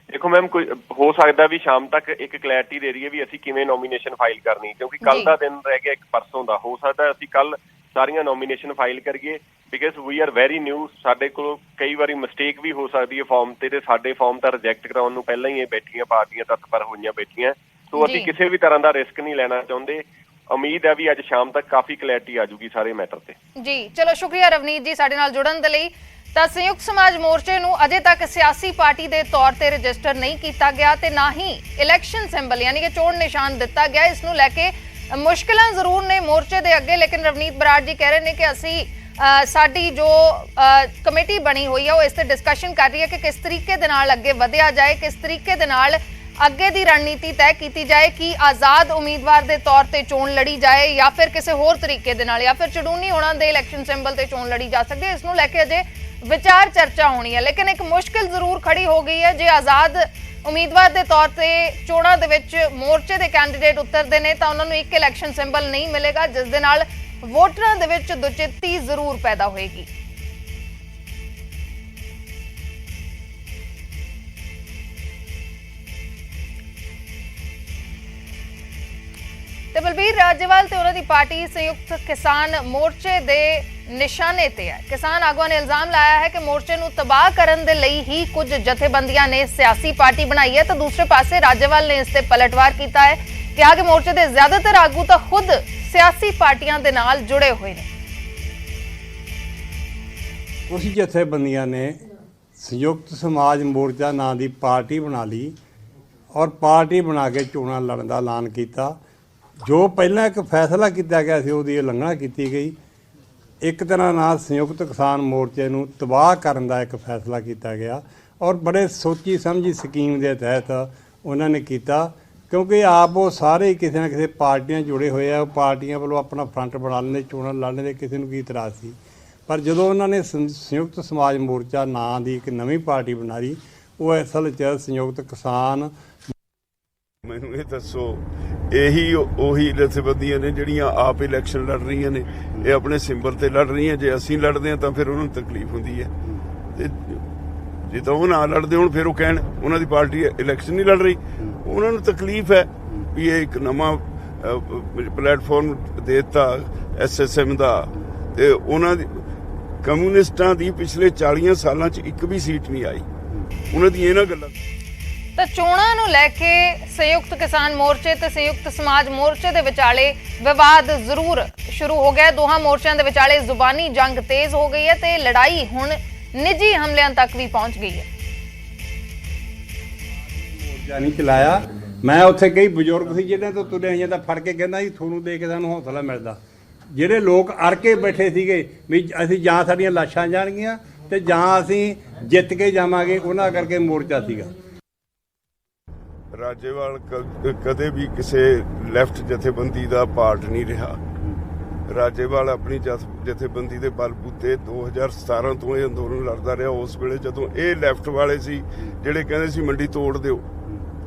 ਦੇਖੋ ਮੈਮ, ਕੋਈ ਹੋ ਸਕਦਾ ਵੀ ਸ਼ਾਮ ਤੱਕ ਇੱਕ ਕਲੈਰਿਟੀ ਦੇ ਦਈਏ ਵੀ ਅਸੀਂ ਕਿਵੇਂ ਨੋਮੀਨੇਸ਼ਨ ਫਾਈਲ ਕਰਨੀ, ਕਿਉਂਕਿ ਕੱਲ ਦਾ ਦਿਨ ਰਹਿ ਗਿਆ ਇੱਕ ਪਰਸੋਂ ਦਾ। ਹੋ ਸਕਦਾ ਅਸੀਂ ਕੱਲ ਸਾਰੀਆਂ ਨੋਮੀਨੇਸ਼ਨ ਫਾਈਲ ਕਰੀਏ, because we are very new. ਸਾਡੇ ਕੋਲ ਕਈ ਵਾਰੀ ਮਿਸਟੇਕ ਵੀ ਹੋ ਸਕਦੀ ਹੈ ਫਾਰਮ ਤੇ ਸਾਡੇ ਫਾਰਮ ਤਾਂ ਰਿਜੈਕਟ ਕਰਾਉਣ ਨੂੰ ਪਹਿਲਾਂ ਹੀ ਇਹ ਬੈਠੀਆਂ ਪਾਰਟੀਆਂ ਤਤਪਰ ਹੋਈਆਂ ਬੈਠੀਆਂ। ਸੋ ਅਸੀਂ ਕਿਸੇ ਵੀ ਤਰ੍ਹਾਂ ਦਾ ਰਿਸਕ ਨਹੀਂ ਲੈਣਾ ਚਾਹੁੰਦੇ। ਉਮੀਦ ਹੈ ਵੀ ਅੱਜ ਸ਼ਾਮ ਤੱਕ ਕਾਫੀ ਕਲੈਰਿਟੀ ਆ ਜਾਊਗੀ ਸਾਰੇ ਮੈਟਰ ਤੇ। ਜੀ ਚਲੋ, ਸ਼ੁਕਰੀਆ ਰਵਨੀਤ ਜੀ ਸਾਡੇ ਨਾਲ ਜੁੜਨ ਦੇ ਲਈ। ਤਾਂ ਸੰਯੁਕਤ ਸਮਾਜ ਮੋਰਚੇ ਨੂੰ ਅਜੇ ਤੱਕ ਸਿਆਸੀ ਪਾਰਟੀ ਦੇ ਤੌਰ ਤੇ ਰਜਿਸਟਰ ਨਹੀਂ ਕੀਤਾ ਗਿਆ ਤੇ ਨਾ ਹੀ ਇਲੈਕਸ਼ਨ ਸਿੰਬਲ ਯਾਨੀ ਕਿ ਚੋਣ ਨਿਸ਼ਾਨ ਦਿੱਤਾ ਗਿਆ। ਇਸ ਨੂੰ ਲੈ ਕੇ ਮੁਸ਼ਕਲਾਂ ਜ਼ਰੂਰ ਨੇ ਮੋਰਚੇ ਦੇ ਅੱਗੇ, ਲੇਕਿਨ ਰਵਨੀਤ ਬਰਾੜ ਜੀ ਕਹਿ ਰਹੇ ਨੇ ਕਿ ਅਸੀਂ ਸਾਡੀ ਜੋ ਕਮੇਟੀ ਬਣੀ ਹੋਈ ਹੈ ਉਹ ਇਸ ਤੇ ਡਿਸਕਸ਼ਨ ਕਰ ਰਹੀ ਹੈ ਕਿ ਕਿਸ ਤਰੀਕੇ ਦੇ ਨਾਲ ਅੱਗੇ ਵਧਿਆ ਜਾਏ, ਕਿਸ ਤਰੀਕੇ ਦੇ ਨਾਲ ਅੱਗੇ ਦੀ ਰਣਨੀਤੀ ਤੈਅ ਕੀਤੀ ਜਾਏ ਕਿ ਆਜ਼ਾਦ ਉਮੀਦਵਾਰ ਦੇ ਤੌਰ ਤੇ ਚੋਣ ਲੜੀ ਜਾਏ ਜਾਂ ਫਿਰ ਕਿਸੇ ਹੋਰ ਤਰੀਕੇ ਦੇ ਨਾਲ, ਜਾਂ ਫਿਰ ਚੜੂਨੀ ਹੋਣਾ ਦੇ ਇਲੈਕਸ਼ਨ ਸਿੰਬਲ ਤੇ ਚੋਣ ਲੜੀ ਜਾ ਸਕਦੀ ਹੈ। ਇਸ ਨੂੰ ਲੈ ਕੇ ਅਜੇ ਵਿਚਾਰ ਚਰਚਾ ਹੋਣੀ ਹੈ, ਲੇਕਿਨ ਇੱਕ ਮੁਸ਼ਕਿਲ ਜ਼ਰੂਰ ਖੜੀ ਹੋ ਗਈ ਹੈ। ਜੇ ਆਜ਼ਾਦ ਉਮੀਦਵਾਰ ਦੇ ਤੌਰ ਤੇ ਚੋਣਾਂ ਦੇ ਵਿੱਚ ਮੋਰਚੇ ਦੇ ਕੈਂਡੀਡੇਟ ਉਤਰਦੇ ਨੇ ਤਾਂ ਉਹਨਾਂ ਨੂੰ ਇੱਕ ਇਲੈਕਸ਼ਨ ਸਿੰਬਲ ਨਹੀਂ ਮਿਲੇਗਾ, ਜਿਸ ਦੇ ਨਾਲ ਵੋਟਰਾਂ ਦੇ ਵਿੱਚ ਦੁਚਿੱਤੀ ਜ਼ਰੂਰ ਪੈਦਾ ਹੋਏਗੀ। ਤੇ ਬਲਬੀਰ ਰਾਜੇਵਾਲ ਤੇ ਉਹਨਾਂ ਦੀ ਪਾਰਟੀ ਸੰਯੁਕਤ ਕਿਸਾਨ ਮੋਰਚੇ ਦੇ ਨਿਸ਼ਾਨੇ ਤੇ ਹੈ। ਕਿਸਾਨ ਆਗੂਆਂ ਨੇ ਇਲਜ਼ਾਮ ਲਾਇਆ ਹੈ ਕਿ ਮੋਰਚੇ ਨੂੰ ਤਬਾਹ ਕਰਨ ਦੇ ਲਈ ਹੀ ਕੁਝ ਜਥੇਬੰਦੀਆਂ ਨੇ ਸਿਆਸੀ ਪਾਰਟੀ ਬਣਾਈ ਹੈ, ਤਾਂ ਦੂਸਰੇ ਪਾਸੇ ਰਾਜੇਵਾਲ ਨੇ ਇਸ ਤੇ ਪਲਟਵਾਰ ਕੀਤਾ ਹੈ ਕਿ ਆਗੇ ਮੋਰਚੇ ਦੇ ਜ਼ਿਆਦਾਤਰ ਆਗੂ ਤਾਂ ਖੁਦ ਸਿਆਸੀ ਪਾਰਟੀਆਂ ਦੇ ਨਾਲ ਜੁੜੇ ਹੋਏ ਨੇ। ਕੁਝ ਜਥੇਬੰਦੀਆਂ ਨੇ ਸੰਯੁਕਤ ਸਮਾਜ ਮੋਰਚਾ ਨਾਂ ਦੀ ਪਾਰਟੀ ਬਣਾ ਲਈ ਔਰ ਪਾਰਟੀ ਬਣਾ ਕੇ ਚੋਣਾਂ ਲੜਨ ਦਾ ਐਲਾਨ ਕੀਤਾ। ਜੋ ਪਹਿਲਾਂ ਇੱਕ ਫੈਸਲਾ ਕੀਤਾ ਗਿਆ ਸੀ ਉਹਦੀ ਉਲੰਘਣਾ ਕੀਤੀ ਗਈ। ਇੱਕ ਤਰ੍ਹਾਂ ਨਾਲ ਸੰਯੁਕਤ ਕਿਸਾਨ ਮੋਰਚੇ ਨੂੰ ਤਬਾਹ ਕਰਨ ਦਾ ਇੱਕ ਫੈਸਲਾ ਕੀਤਾ ਗਿਆ ਔਰ ਬੜੇ ਸੋਚੀ ਸਮਝੀ ਸਕੀਮ ਦੇ ਤਹਿਤ ਉਹਨਾਂ ਨੇ ਕੀਤਾ, ਕਿਉਂਕਿ ਆਪ ਉਹ ਸਾਰੇ ਹੀ ਕਿਸੇ ਨਾ ਕਿਸੇ ਪਾਰਟੀਆਂ ਜੁੜੇ ਹੋਏ ਆ। ਉਹ ਪਾਰਟੀਆਂ ਵੱਲੋਂ ਆਪਣਾ ਫਰੰਟ ਬਣਾ ਲੈਂਦੇ, ਚੋਣਾਂ ਲੜਨ ਦੇ ਕਿਸੇ ਨੂੰ ਕੀ ਇਤਰਾਜ਼ ਸੀ। ਪਰ ਜਦੋਂ ਉਹਨਾਂ ਨੇ ਸੰਯੁਕਤ ਸਮਾਜ ਮੋਰਚਾ ਨਾਂ ਦੀ ਇੱਕ ਨਵੀਂ ਪਾਰਟੀ ਬਣਾ ਲਈ, ਉਹ ਅਸਲ 'ਚ ਸੰਯੁਕਤ ਕਿਸਾਨ। ਮੈਨੂੰ ਇਹ ਦੱਸੋ, ਇਹੀ ਉਹੀ ਜਥੇਬੰਦੀਆਂ ਨੇ ਜਿਹੜੀਆਂ ਆਪ ਇਲੈਕਸ਼ਨ ਲੜ ਰਹੀਆਂ ਨੇ, ਇਹ ਆਪਣੇ ਸਿੰਬਲ ਤੇ ਲੜ ਰਹੀਆਂ। ਜੇ ਅਸੀਂ ਲੜਦੇ ਹਾਂ ਤਾਂ ਫਿਰ ਉਹਨਾਂ ਨੂੰ ਤਕਲੀਫ ਹੁੰਦੀ ਹੈ, ਤੇ ਜੇ ਤਾਂ ਉਹ ਨਾ ਲੜਦੇ ਹੁਣ ਫਿਰ ਉਹ ਕਹਿਣ ਉਹਨਾਂ ਦੀ ਪਾਰਟੀ ਇਲੈਕਸ਼ਨ ਨਹੀਂ ਲੜ ਰਹੀ। ਉਹਨਾਂ ਨੂੰ ਤਕਲੀਫ ਹੈ ਵੀ ਇਹ ਇੱਕ ਨਵਾਂ ਪਲੇਟਫਾਰਮ ਦੇ ਦਿੱਤਾ SSM ਦਾ, ਤੇ ਉਹਨਾਂ ਦੀ ਕਮਿਊਨਿਸਟਾਂ ਦੀ ਪਿਛਲੇ 40 ਸਾਲਾਂ 'ਚ ਇੱਕ ਵੀ ਸੀਟ ਨਹੀਂ ਆਈ। ਉਹਨਾਂ ਦੀ ਇਹਨਾਂ ਗੱਲਾਂ ਤਾਂ ਚੋਣਾਂ ਨੂੰ ਲੈ ਕੇ ਸੰਯੁਕਤ ਕਿਸਾਨ ਮੋਰਚੇ ਤੇ ਸੰਯੁਕਤ ਸਮਾਜ ਮੋਰਚੇ ਦੇ ਵਿਚਾਲੇ ਵਿਵਾਦ ਜ਼ਰੂਰ ਸ਼ੁਰੂ ਹੋ ਗਿਆ। ਦੋਹਾਂ ਮੋਰਚਿਆਂ ਦੇ ਵਿਚਾਲੇ ਜ਼ੁਬਾਨੀ ਜੰਗ ਤੇਜ਼ ਹੋ ਗਈ ਹੈ ਤੇ ਲੜਾਈ ਹੁਣ ਨਿੱਜੀ ਹਮਲਿਆਂ ਤੱਕ ਵੀ ਪਹੁੰਚ ਗਈ ਹੈ। ਮੋਰਚਾ ਨਹੀਂ ਚਲਾਇਆ। ਮੈਂ ਉੱਥੇ ਕਈ ਬਜ਼ੁਰਗ ਸੀ ਜਿਹਨਾਂ ਤੋਂ ਤੁਰੇ ਆਈਆਂ ਤਾਂ ਫੜ ਕੇ ਕਹਿੰਦਾ ਜੀ ਤੁਹਾਨੂੰ ਦੇਖ ਕੇ ਸਾਨੂੰ ਹੌਸਲਾ ਮਿਲਦਾ। ਜਿਹੜੇ ਲੋਕ ਅੜ ਕੇ ਬੈਠੇ ਸੀਗੇ ਵੀ ਅਸੀਂ ਜਾਂ ਸਾਡੀਆਂ ਲਾਸ਼ਾਂ ਜਾਣਗੀਆਂ ਤੇ ਜਾਂ ਅਸੀਂ ਜਿੱਤ ਕੇ ਜਾਵਾਂਗੇ, ਉਹਨਾਂ ਕਰਕੇ ਮੋਰਚਾ ਸੀਗਾ। ਰਾਜੇਵਾਲ ਕਦੇ ਵੀ ਕਿਸੇ ਲੈਫਟ ਜਥੇਬੰਦੀ ਦਾ ਪਾਰਟ ਨਹੀਂ ਰਿਹਾ। ਰਾਜੇਵਾਲ ਆਪਣੀ ਜਥੇਬੰਦੀ ਦੇ ਬਲਬੂਤੇ 2017 ਤੋਂ ਇਹ ਅੰਦੋਲਨ ਲੜਦਾ ਰਿਹਾ। ਉਸ ਵੇਲੇ ਜਦੋਂ ਇਹ ਲੈਫਟ ਵਾਲੇ ਸੀ ਜਿਹੜੇ ਕਹਿੰਦੇ ਸੀ ਮੰਡੀ ਤੋੜ ਦਿਓ,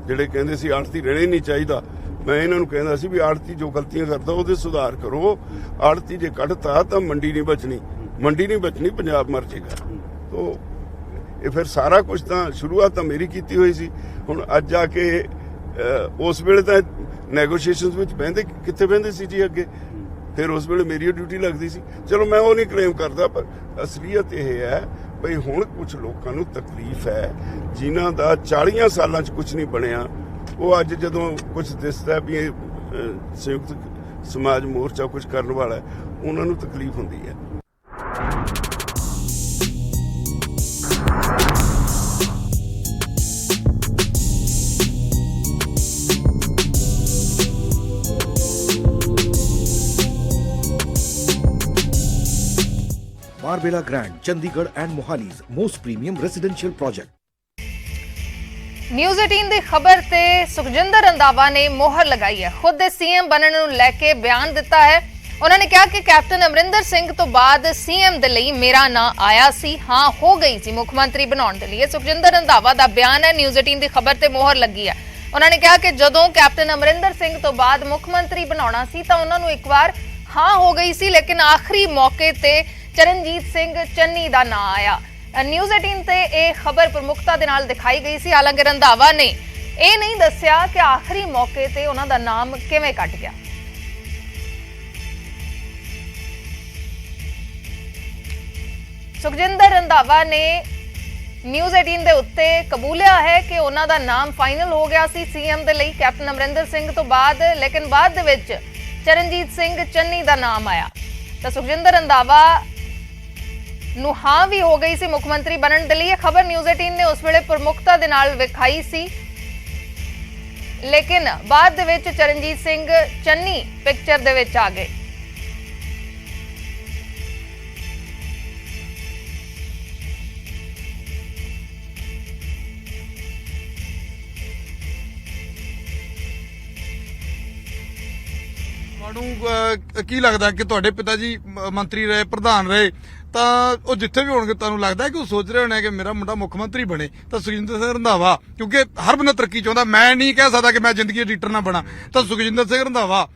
ਜਿਹੜੇ ਕਹਿੰਦੇ ਸੀ ਆੜਤੀ ਰਹਿਣਾ ਨਹੀਂ ਚਾਹੀਦਾ, ਮੈਂ ਇਹਨਾਂ ਨੂੰ ਕਹਿੰਦਾ ਸੀ ਵੀ ਆੜਤੀ ਜੋ ਗਲਤੀਆਂ ਕਰਦਾ ਉਹਦੇ ਸੁਧਾਰ ਕਰੋ। ਆੜਤੀ ਜੇ ਕੱਢਤਾ ਤਾਂ ਮੰਡੀ ਨਹੀਂ ਬਚਣੀ, ਮੰਡੀ ਨਹੀਂ ਬਚਣੀ, ਪੰਜਾਬ ਮਰ ਜਾਏਗਾ। ਤੋ ਇਹ ਫਿਰ ਸਾਰਾ ਕੁਝ ਤਾਂ ਸ਼ੁਰੂਆਤ ਤਾਂ ਮੇਰੀ ਕੀਤੀ ਹੋਈ ਸੀ। ਹੁਣ ਅੱਜ ਆ ਕੇ ਉਸ ਵੇਲੇ ਤਾਂ ਨੈਗੋਸ਼ੀਏਸ਼ਨਸ ਵਿੱਚ ਕਿੱਥੇ ਬਹਿੰਦੇ ਸੀ ਜੀ ਅੱਗੇ, ਫਿਰ ਉਸ ਵੇਲੇ ਮੇਰੀ ਡਿਊਟੀ ਲੱਗਦੀ ਸੀ। ਚਲੋ ਮੈਂ ਉਹ ਨਹੀਂ ਕਲੇਮ ਕਰਦਾ, ਪਰ ਅਸਲੀਅਤ ਇਹ ਹੈ ਬਈ ਹੁਣ ਕੁਝ ਲੋਕਾਂ ਨੂੰ ਤਕਲੀਫ ਹੈ ਜਿਨ੍ਹਾਂ ਦਾ 40 ਸਾਲਾਂ 'ਚ ਕੁਝ ਨਹੀਂ ਬਣਿਆ। ਉਹ ਅੱਜ ਜਦੋਂ ਕੁਝ ਦਿਸਦਾ ਵੀ ਇਹ ਸੰਯੁਕਤ ਸਮਾਜ ਮੋਰਚਾ ਕੁਝ ਕਰਨ ਵਾਲਾ ਹੈ, ਉਹਨਾਂ ਨੂੰ ਤਕਲੀਫ ਹੁੰਦੀ ਹੈ। Marbella Grand, Chandigarh and Mohali's most premium residential project. News 18 ਦੀ ਖਬਰ ਤੇ ਸੁਖਜਿੰਦਰ ਰੰਧਾਵਾ ਨੇ ਮੋਹਰ ਲਗਾਈ ਹੈ। ਖੁਦ ਦੇ ਸੀਐਮ ਬਣਨ ਨੂੰ ਲੈ ਕੇ ਬਿਆਨ ਦਿੱਤਾ ਹੈ। ਉਹਨਾਂ ਨੇ ਕਿਹਾ ਕਿ ਕੈਪਟਨ ਅਮਰਿੰਦਰ ਸਿੰਘ ਤੋਂ ਬਾਅਦ ਸੀਐਮ ਦੇ ਲਈ ਮੇਰਾ ਨਾਂ ਆਇਆ ਸੀ, ਹਾਂ ਹੋ ਗਈ ਸੀ ਮੁੱਖ ਮੰਤਰੀ ਬਣਾਉਣ ਦੇ ਲਈ। ਸੁਖਜਿੰਦਰ ਰੰਧਾਵਾ ਦਾ ਬਿਆਨ ਹੈ, ਨਿਊਜ਼ 18 ਦੀ ਖਬਰ ਤੇ ਮੋਹਰ ਲੱਗੀ ਹੈ। ਉਹਨਾਂ ਨੇ ਕਿਹਾ ਕਿ ਜਦੋਂ ਕੈਪਟਨ ਅਮਰਿੰਦਰ ਸਿੰਘ ਤੋਂ ਬਾਅਦ ਮੁੱਖ ਮੰਤਰੀ ਬਣਾਉਣਾ ਸੀ ਤਾਂ ਉਹਨਾਂ ਨੂੰ ਇੱਕ ਵਾਰ ਹਾਂ ਹੋ ਗਈ ਸੀ, ਲੇਕਿਨ ਆਖਰੀ ਮੌਕੇ ਤੇ ਚਰਨਜੀਤ ਸਿੰਘ ਚੰਨੀ ਦਾ ਨਾਂ ਆਇਆ। ਨਿਊਜ਼ 18 ਤੇ ਇਹ ਖਬਰ ਪ੍ਰਮੁਖਤਾ ਦੇ ਨਾਲ ਦਿਖਾਈ ਗਈ ਸੀ। ਹਾਲਾਂਕਿ ਰੰਧਾਵਾ ਨੇ ਇਹ ਨਹੀਂ ਦੱਸਿਆ ਕਿ ਆਖਰੀ ਮੌਕੇ ਤੇ ਉਹਨਾਂ ਦਾ ਨਾਮ ਕਿਵੇਂ ਕੱਟ ਗਿਆ। ਸੁਖਜਿੰਦਰ ਰੰਧਾਵਾ ਨੇ ਨਿਊਜ਼ 18 ਦੇ ਉੱਤੇ ਕਬੂਲਿਆ ਹੈ ਕਿ ਉਹਨਾਂ ਦਾ ਨਾਮ ਫਾਈਨਲ ਹੋ ਗਿਆ ਸੀ ਸੀਐਮ ਦੇ ਲਈ ਕੈਪਟਨ ਅਮਰਿੰਦਰ ਸਿੰਘ ਤੋਂ ਬਾਅਦ, ਲੇਕਿਨ ਬਾਅਦ ਦੇ ਵਿੱਚ ਚਰਨਜੀਤ ਸਿੰਘ ਚੰਨੀ ਦਾ ਨਾਮ ਆਇਆ ਤਾਂ ਸੁਖਜਿੰਦਰ ਰੰਧਾਵਾ ਨੂੰ ਹਾਂ ਵੀ ਹੋ ਗਈ ਸੀ ਮੁੱਖ ਮੰਤਰੀ ਬਣਨ ਦੇ ਲਈ। ਇਹ ਖਬਰ ਨਿਊਜ਼ 18 ਨੇ ਉਸ ਵੇਲੇ ਪ੍ਰਮੁਖਤਾ ਦੇ ਨਾਲ ਵਿਖਾਈ ਸੀ, ਲੇਕਿਨ ਬਾਅਦ ਦੇ ਵਿੱਚ ਚਰਨਜੀਤ ਸਿੰਘ ਚੰਨੀ ਪਿਕਚਰ ਦੇ ਵਿੱਚ ਆ ਗਏ। ਤੁਹਾਨੂੰ ਕੀ ਲੱਗਦਾ ਕਿ ਤੁਹਾਡੇ ਪਿਤਾ ਜੀ ਮੰਤਰੀ ਰਹੇ, ਪ੍ਰਧਾਨ ਰਹੇ, ਤਾਂ ਉਹ ਜਿੱਥੇ ਵੀ ਹੋਣਗੇ ਤੁਹਾਨੂੰ ਲੱਗਦਾ ਕਿ ਉਹ ਸੋਚ ਰਹੇ ਹੋਣੇ ਕਿ ਮੇਰਾ ਮੁੰਡਾ ਮੁੱਖ ਮੰਤਰੀ ਬਣੇ? ਤਾਂ ਸੁਖਜਿੰਦਰ ਸਿੰਘ ਰੰਧਾਵਾ, ਕਿਉਂਕਿ ਹਰ ਬੰਦਾ ਤਰੱਕੀ ਚਾਹੁੰਦਾ, ਮੈਂ ਨਹੀਂ ਕਹਿ ਸਕਦਾ ਕਿ ਮੈਂ ਜ਼ਿੰਦਗੀ ਐਡੀਟਰ ਨਾ ਬਣਾ, ਤਾਂ ਸੁਖਜਿੰਦਰ ਸਿੰਘ ਰੰਧਾਵਾ